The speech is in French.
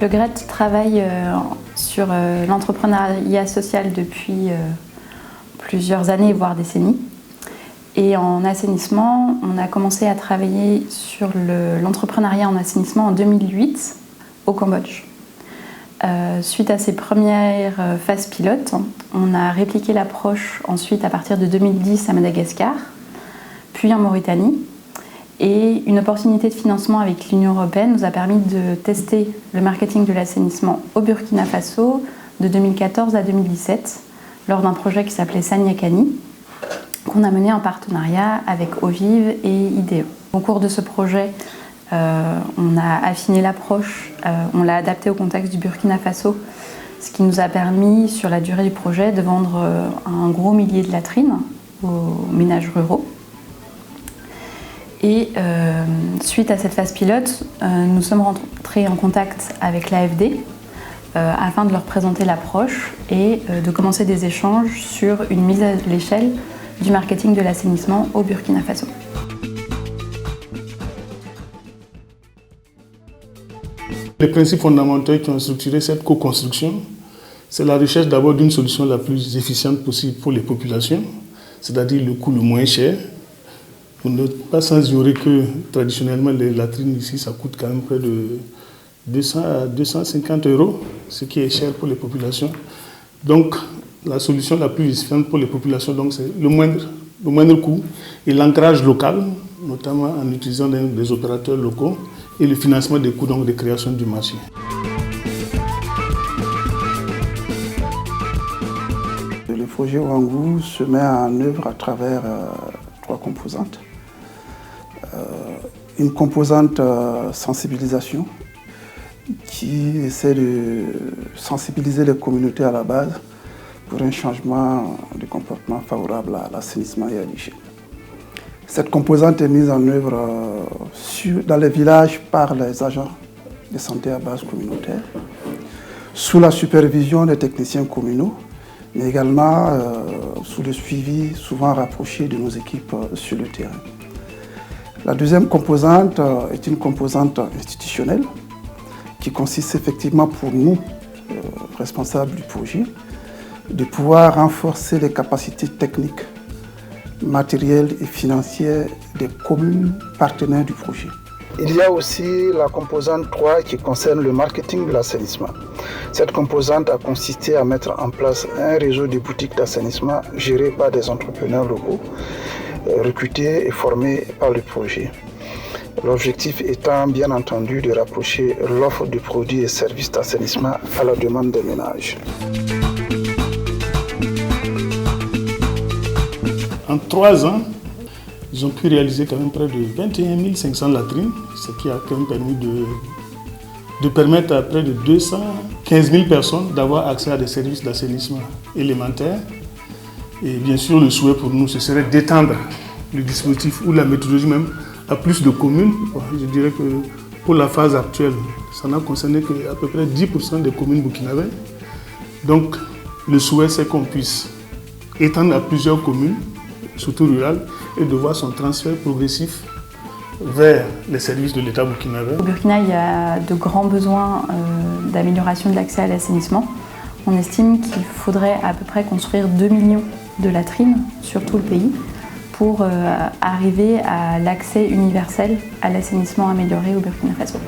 Le GRET travaille sur l'entrepreneuriat social depuis plusieurs années, voire décennies. Et en assainissement, on a commencé à travailler sur l'entrepreneuriat en assainissement en 2008 au Cambodge. Suite à ces premières phases pilotes, on a répliqué l'approche ensuite à partir de 2010 à Madagascar, puis en Mauritanie. Et une opportunité de financement avec l'Union européenne nous a permis de tester le marketing de l'assainissement au Burkina Faso de 2014 à 2017 lors d'un projet qui s'appelait Sanyakani, qu'on a mené en partenariat avec Ovive et IDE. Au cours de ce projet, on a affiné l'approche, on l'a adapté au contexte du Burkina Faso, ce qui nous a permis, sur la durée du projet, de vendre un gros millier de latrines aux ménages ruraux. Et suite à cette phase pilote, nous sommes rentrés en contact avec l'AFD afin de leur présenter l'approche et de commencer des échanges sur une mise à l'échelle du marketing de l'assainissement au Burkina Faso. Les principes fondamentaux qui ont structuré cette co-construction, c'est la recherche d'abord d'une solution la plus efficiente possible pour les populations, c'est-à-dire le coût le moins cher. Vous n'êtes pas sans ignorer que traditionnellement les latrines ici, ça coûte quand même près de 200 à 250 €, ce qui est cher pour les populations. Donc la solution la plus efficiente pour les populations, c'est le moindre coût et l'ancrage local, notamment en utilisant des opérateurs locaux et le financement des coûts de création du marché. Le projet Ouangou se met en œuvre à travers 3 composantes. Une composante sensibilisation qui essaie de sensibiliser les communautés à la base pour un changement de comportement favorable à l'assainissement et à l'hygiène. Cette composante est mise en œuvre dans les villages par les agents de santé à base communautaire, sous la supervision des techniciens communaux, mais également sous le suivi souvent rapproché de nos équipes sur le terrain. La deuxième composante est une composante institutionnelle qui consiste effectivement pour nous, responsables du projet, de pouvoir renforcer les capacités techniques, matérielles et financières des communes partenaires du projet. Il y a aussi la composante 3 qui concerne le marketing de l'assainissement. Cette composante a consisté à mettre en place un réseau de boutiques d'assainissement gérées par des entrepreneurs locaux, recrutés et formés par le projet. L'objectif étant bien entendu de rapprocher l'offre de produits et services d'assainissement à la demande des ménages. En 3 ans, ils ont pu réaliser quand même près de 21 500 latrines, ce qui a quand même permis de permettre à près de 215 000 personnes d'avoir accès à des services d'assainissement élémentaires. Et bien sûr, le souhait pour nous, ce serait d'étendre le dispositif ou la méthodologie même à plus de communes. Je dirais que pour la phase actuelle, ça n'a concerné qu'à peu près 10% des communes burkinabées. Donc, le souhait, c'est qu'on puisse étendre à plusieurs communes, surtout rurales, et de voir son transfert progressif vers les services de l'État burkinabé. Au Burkina, il y a de grands besoins d'amélioration de l'accès à l'assainissement. On estime qu'il faudrait à peu près construire 2 millions de latrines sur tout le pays pour arriver à l'accès universel à l'assainissement amélioré au Burkina Faso.